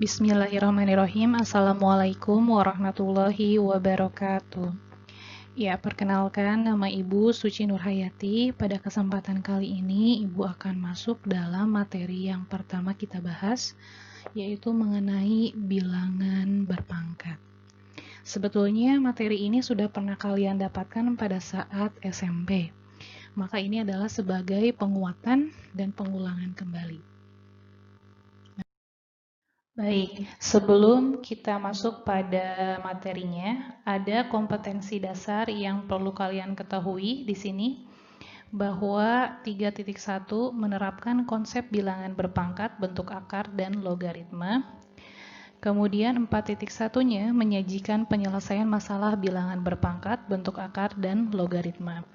Bismillahirrahmanirrahim. Assalamualaikum warahmatullahi wabarakatuh. Ya, perkenalkan nama Ibu Suci Nurhayati. Pada kesempatan kali ini Ibu akan masuk dalam materi yang pertama kita bahas, yaitu mengenai bilangan berpangkat. Sebetulnya materi ini sudah pernah kalian dapatkan pada saat SMP. Maka ini adalah sebagai penguatan dan pengulangan kembali. Baik, sebelum kita masuk pada materinya, ada kompetensi dasar yang perlu kalian ketahui di sini, bahwa 3.1 menerapkan konsep bilangan berpangkat, bentuk akar, dan logaritma. Kemudian 4.1-nya menyajikan penyelesaian masalah bilangan berpangkat, bentuk akar, dan logaritma.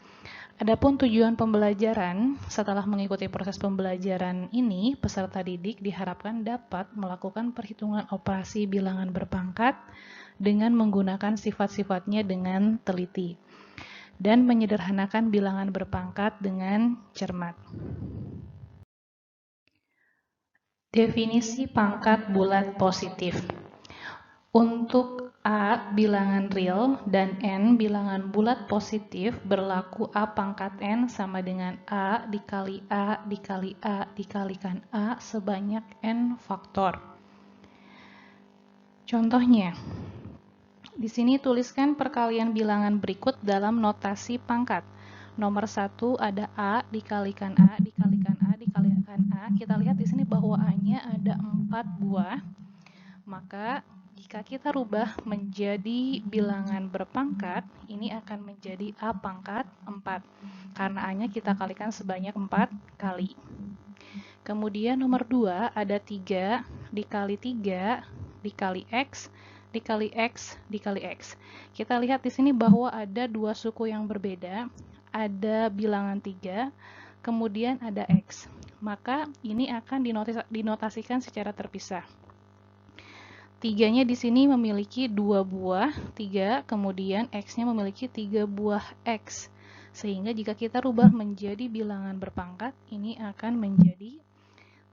Adapun tujuan pembelajaran, setelah mengikuti proses pembelajaran ini, peserta didik diharapkan dapat melakukan perhitungan operasi bilangan berpangkat dengan menggunakan sifat-sifatnya dengan teliti dan menyederhanakan bilangan berpangkat dengan cermat. Definisi pangkat bulat positif. Untuk A bilangan real dan N bilangan bulat positif berlaku A pangkat N sama dengan A dikali A dikali A dikalikan A sebanyak N faktor. Contohnya, di sini tuliskan perkalian bilangan berikut dalam notasi pangkat. Nomor 1 ada A dikalikan A dikalikan A dikalikan A. Kita lihat di sini bahwa A-nya ada 4 buah. Maka jika kita rubah menjadi bilangan berpangkat, ini akan menjadi A pangkat 4. Karena A-nya kita kalikan sebanyak 4 kali. Kemudian nomor 2 ada 3 dikali 3 dikali X dikali X dikali X. Kita lihat di sini bahwa ada dua suku yang berbeda. Ada bilangan 3, kemudian ada X. Maka ini akan dinotasikan secara terpisah. 3-nya di sini memiliki 2 buah 3, kemudian X-nya memiliki 3 buah X. Sehingga jika kita rubah menjadi bilangan berpangkat, ini akan menjadi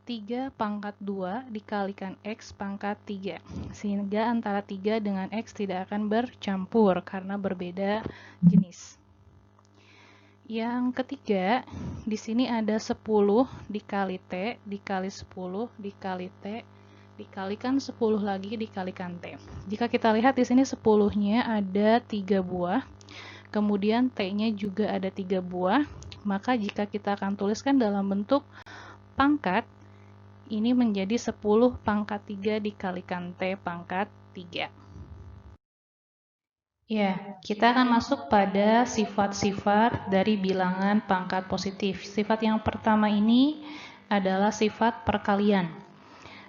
3 pangkat 2 dikalikan X pangkat 3. Sehingga antara 3 dengan X tidak akan bercampur karena berbeda jenis. Yang ketiga, di sini ada 10 dikali T dikali 10 dikali T dikalikan 10 lagi dikalikan T. Jika kita lihat di sini 10-nya ada 3 buah, kemudian T-nya juga ada 3 buah, maka jika kita akan tuliskan dalam bentuk pangkat, ini menjadi 10 pangkat 3 dikalikan T pangkat 3. Ya, kita akan masuk pada sifat-sifat dari bilangan pangkat positif. Sifat yang pertama ini adalah sifat perkalian.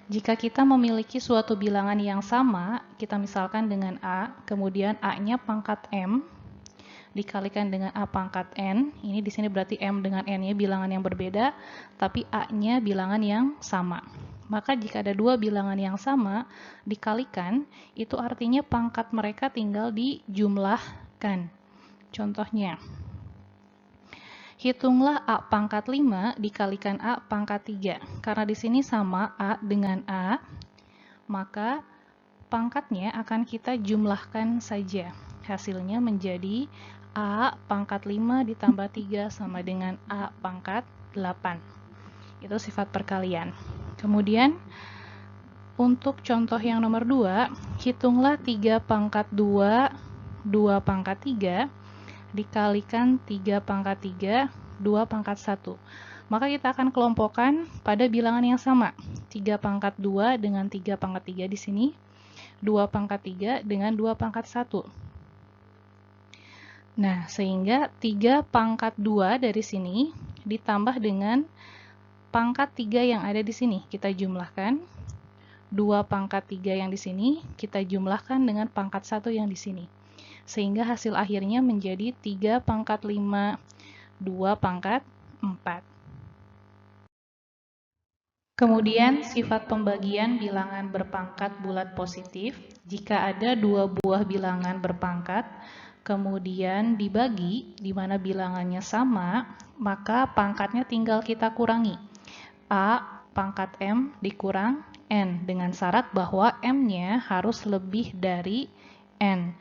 Jika kita memiliki suatu bilangan yang sama, kita misalkan dengan A, kemudian A-nya pangkat M, dikalikan dengan A pangkat N, ini di sini berarti M dengan N-nya bilangan yang berbeda, tapi A-nya bilangan yang sama. Maka jika ada dua bilangan yang sama, dikalikan, itu artinya pangkat mereka tinggal dijumlahkan. Contohnya, hitunglah A pangkat 5 dikalikan A pangkat 3. Karena di sini sama A dengan A, maka pangkatnya akan kita jumlahkan saja. Hasilnya menjadi A pangkat 5 ditambah 3 sama dengan A pangkat 8. Itu sifat perkalian. Kemudian, untuk contoh yang nomor 2, hitunglah 3 pangkat 2, 2 pangkat 3, dikalikan 3 pangkat 3, 2 pangkat 1. Maka kita akan kelompokkan pada bilangan yang sama. 3 pangkat 2 dengan 3 pangkat 3 di sini. 2 pangkat 3 dengan 2 pangkat 1. Nah, sehingga 3 pangkat 2 dari sini ditambah dengan pangkat 3 yang ada di sini. Kita jumlahkan. 2 pangkat 3 yang di sini, kita jumlahkan dengan pangkat 1 yang di sini. Sehingga hasil akhirnya menjadi 3 pangkat 5, 2 pangkat 4. Kemudian sifat pembagian bilangan berpangkat bulat positif. Jika ada 2 buah bilangan berpangkat, kemudian dibagi, di mana bilangannya sama, maka pangkatnya tinggal kita kurangi. A pangkat M dikurang N, dengan syarat bahwa M-nya harus lebih dari N.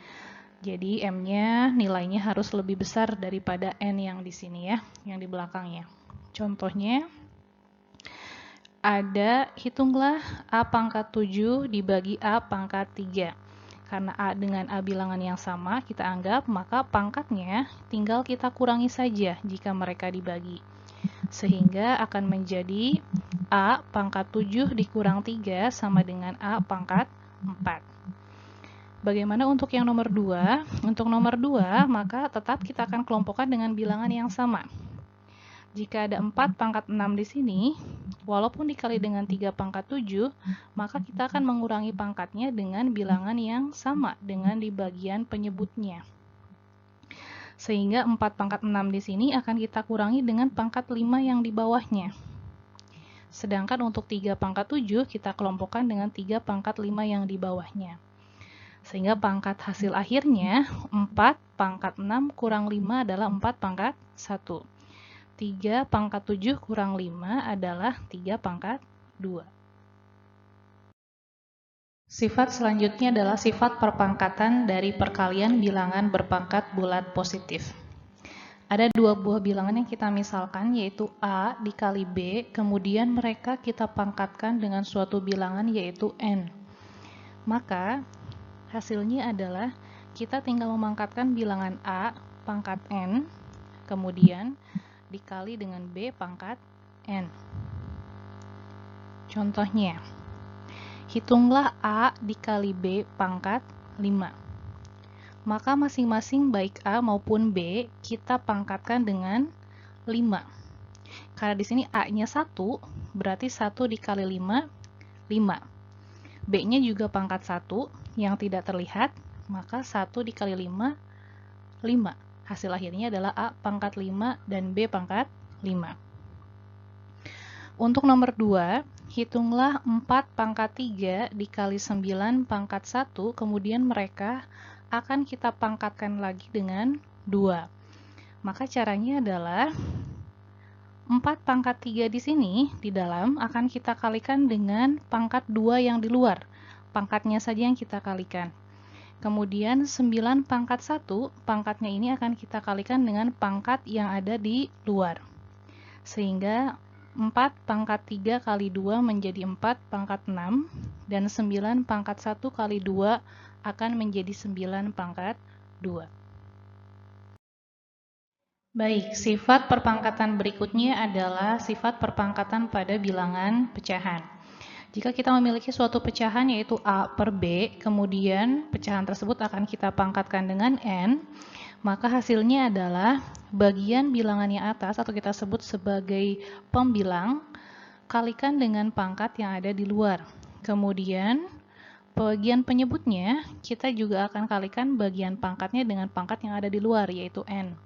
Jadi M-nya nilainya harus lebih besar daripada N yang di sini ya, yang di belakangnya. Contohnya, ada hitunglah A pangkat 7 dibagi A pangkat 3. Karena A dengan A bilangan yang sama, kita anggap maka pangkatnya tinggal kita kurangi saja jika mereka dibagi. Sehingga akan menjadi A pangkat 7 dikurang 3 sama dengan A pangkat 4. Bagaimana untuk yang nomor 2? Untuk nomor 2, maka tetap kita akan kelompokkan dengan bilangan yang sama. Jika ada 4 pangkat 6 di sini, walaupun dikali dengan 3 pangkat 7, maka kita akan mengurangi pangkatnya dengan bilangan yang sama dengan di bagian penyebutnya. Sehingga 4 pangkat 6 di sini akan kita kurangi dengan pangkat 5 yang di bawahnya. Sedangkan untuk 3 pangkat 7, kita kelompokkan dengan 3 pangkat 5 yang di bawahnya. Sehingga pangkat hasil akhirnya 4 pangkat 6 kurang 5 adalah 4 pangkat 1. 3 pangkat 7 kurang 5 adalah 3 pangkat 2. Sifat selanjutnya adalah sifat perpangkatan dari perkalian bilangan berpangkat bulat positif. Ada dua buah bilangan yang kita misalkan, yaitu A dikali B, kemudian mereka kita pangkatkan dengan suatu bilangan yaitu N. Maka hasilnya adalah kita tinggal memangkatkan bilangan A pangkat N, kemudian dikali dengan B pangkat N. Contohnya, hitunglah A dikali B pangkat 5. Maka masing-masing baik A maupun B kita pangkatkan dengan 5. Karena di sini A-nya 1, berarti 1 dikali 5, 5. B-nya juga pangkat 1 yang tidak terlihat, maka 1 dikali 5, 5. Hasil akhirnya adalah A pangkat 5 dan B pangkat 5. Untuk nomor 2, hitunglah 4 pangkat 3 dikali 9 pangkat 1, kemudian mereka akan kita pangkatkan lagi dengan 2. Maka caranya adalah 4 pangkat 3 di sini, di dalam, akan kita kalikan dengan pangkat 2 yang di luar. Pangkatnya saja yang kita kalikan. Kemudian 9 pangkat 1, pangkatnya ini akan kita kalikan dengan pangkat yang ada di luar. Sehingga 4 pangkat 3 kali 2 menjadi 4 pangkat 6, dan 9 pangkat 1 kali 2 akan menjadi 9 pangkat 2. Baik, sifat perpangkatan berikutnya adalah sifat perpangkatan pada bilangan pecahan. Jika kita memiliki suatu pecahan yaitu A per B, kemudian pecahan tersebut akan kita pangkatkan dengan N, maka hasilnya adalah bagian bilangan yang atas atau kita sebut sebagai pembilang kalikan dengan pangkat yang ada di luar. Kemudian bagian penyebutnya kita juga akan kalikan bagian pangkatnya dengan pangkat yang ada di luar yaitu N.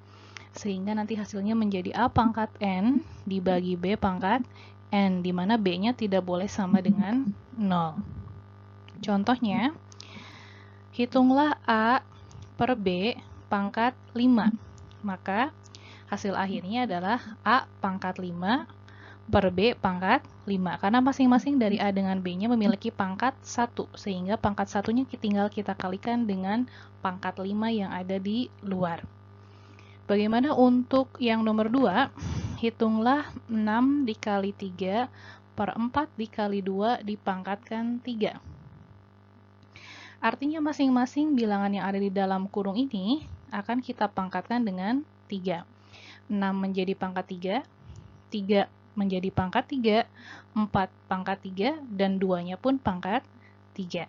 Sehingga nanti hasilnya menjadi A pangkat N dibagi B pangkat N, di mana B-nya tidak boleh sama dengan 0. Contohnya, hitunglah A per B pangkat 5. Maka hasil akhirnya adalah A pangkat 5 per B pangkat 5. Karena masing-masing dari A dengan B-nya memiliki pangkat 1, sehingga pangkat 1-nya tinggal kita kalikan dengan pangkat 5 yang ada di luar. Bagaimana untuk yang nomor 2? Hitunglah 6 dikali 3 per 4 dikali 2 dipangkatkan 3. Artinya masing-masing bilangan yang ada di dalam kurung ini akan kita pangkatkan dengan 3. 6 menjadi pangkat 3, 3 menjadi pangkat 3, 4 pangkat 3, dan 2-nya pun pangkat 3.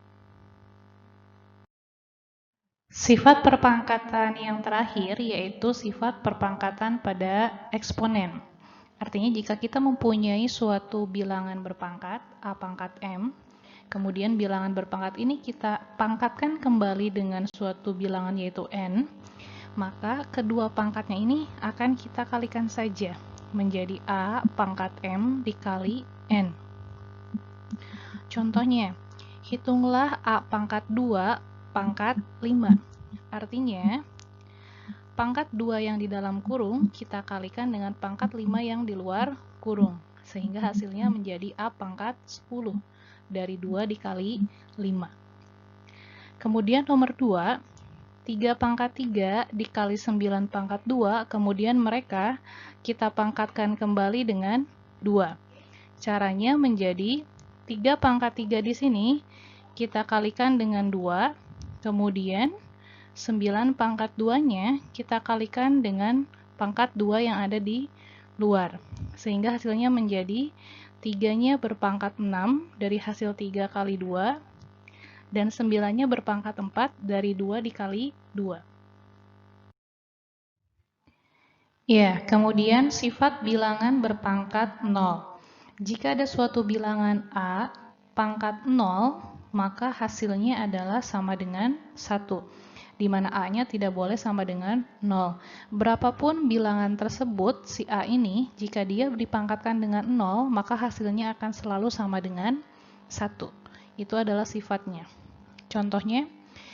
Sifat perpangkatan yang terakhir yaitu sifat perpangkatan pada eksponen. Artinya jika kita mempunyai suatu bilangan berpangkat A pangkat M, kemudian bilangan berpangkat ini kita pangkatkan kembali dengan suatu bilangan yaitu N, maka kedua pangkatnya ini akan kita kalikan saja menjadi A pangkat M dikali N. Contohnya, hitunglah A pangkat 2 pangkat 5. Artinya, pangkat 2 yang di dalam kurung kita kalikan dengan pangkat 5 yang di luar kurung. Sehingga hasilnya menjadi A pangkat 10. dari 2 dikali 5. Kemudian nomor 2, 3 pangkat 3 dikali 9 pangkat 2, kemudian mereka kita pangkatkan kembali dengan 2. Caranya menjadi 3 pangkat 3 di sini kita kalikan dengan 2, kemudian 9 pangkat 2-nya kita kalikan dengan pangkat 2 yang ada di luar. Sehingga hasilnya menjadi 3-nya berpangkat 6 dari hasil 3 kali 2, dan 9-nya berpangkat 4 dari 2 dikali 2. Ya, kemudian sifat bilangan berpangkat 0. Jika ada suatu bilangan A pangkat 0, maka hasilnya adalah sama dengan 1, di mana A-nya tidak boleh sama dengan 0. Berapapun bilangan tersebut, si A ini, jika dia dipangkatkan dengan 0, maka hasilnya akan selalu sama dengan 1. Itu adalah sifatnya. Contohnya,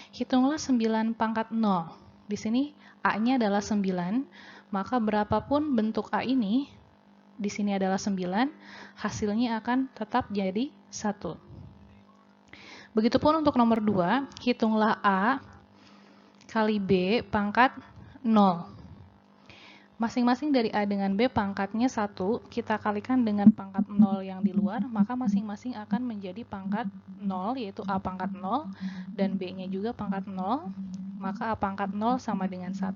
hitunglah 9 pangkat 0. Di sini A-nya adalah 9, maka berapapun bentuk A ini, di sini adalah 9, hasilnya akan tetap jadi 1. Begitupun untuk nomor 2, hitunglah A kali B pangkat 0. Masing-masing dari A dengan B pangkatnya 1, kita kalikan dengan pangkat 0 yang di luar, maka masing-masing akan menjadi pangkat 0, yaitu A pangkat 0, dan B-nya juga pangkat 0, maka A pangkat 0 sama dengan 1,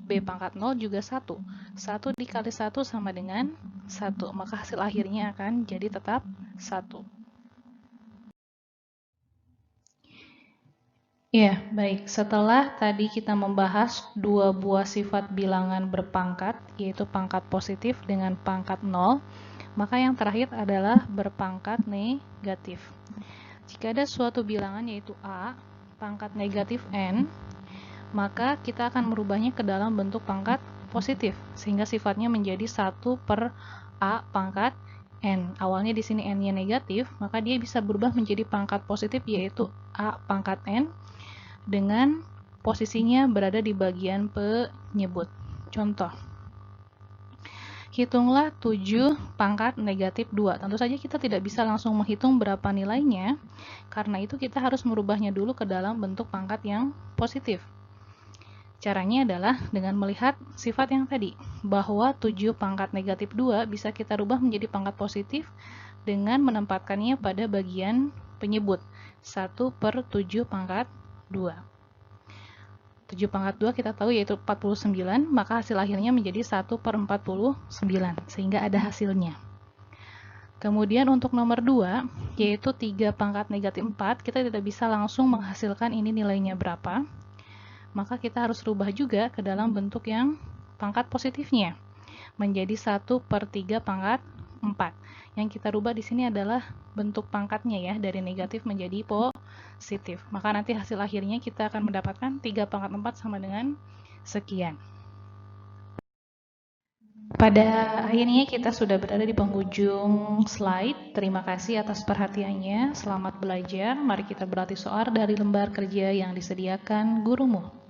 B pangkat 0 juga 1. 1 dikali 1 sama dengan 1, maka hasil akhirnya akan jadi tetap 1. Ya, baik. Setelah tadi kita membahas dua buah sifat bilangan berpangkat, yaitu pangkat positif dengan pangkat 0, maka yang terakhir adalah berpangkat negatif. Jika ada suatu bilangan yaitu A, pangkat negatif N, maka kita akan merubahnya ke dalam bentuk pangkat positif, sehingga sifatnya menjadi 1 per A pangkat N. Awalnya di sini N-nya negatif, maka dia bisa berubah menjadi pangkat positif, yaitu A pangkat N, dengan posisinya berada di bagian penyebut. Contoh, hitunglah 7 pangkat negatif 2. Tentu saja kita tidak bisa langsung menghitung berapa nilainya, karena itu kita harus merubahnya dulu ke dalam bentuk pangkat yang positif. Caranya adalah dengan melihat sifat yang tadi, bahwa 7 pangkat negatif 2 bisa kita rubah menjadi pangkat positif dengan menempatkannya pada bagian penyebut, 1 per 7 pangkat 2. 7 pangkat 2 kita tahu yaitu 49, maka hasil akhirnya menjadi 1 per 49, sehingga ada hasilnya. Kemudian untuk nomor 2, yaitu 3 pangkat negatif 4, kita tidak bisa langsung menghasilkan ini nilainya berapa, maka kita harus rubah juga ke dalam bentuk yang pangkat positifnya, menjadi 1 per 3 pangkat 4. Yang kita rubah di sini adalah bentuk pangkatnya ya, dari negatif menjadi positif. Maka nanti hasil akhirnya kita akan mendapatkan 3 pangkat 4 sama dengan sekian. Pada akhirnya kita sudah berada di penghujung slide. Terima kasih atas perhatiannya. Selamat belajar. Mari kita berlatih soal dari lembar kerja yang disediakan gurumu.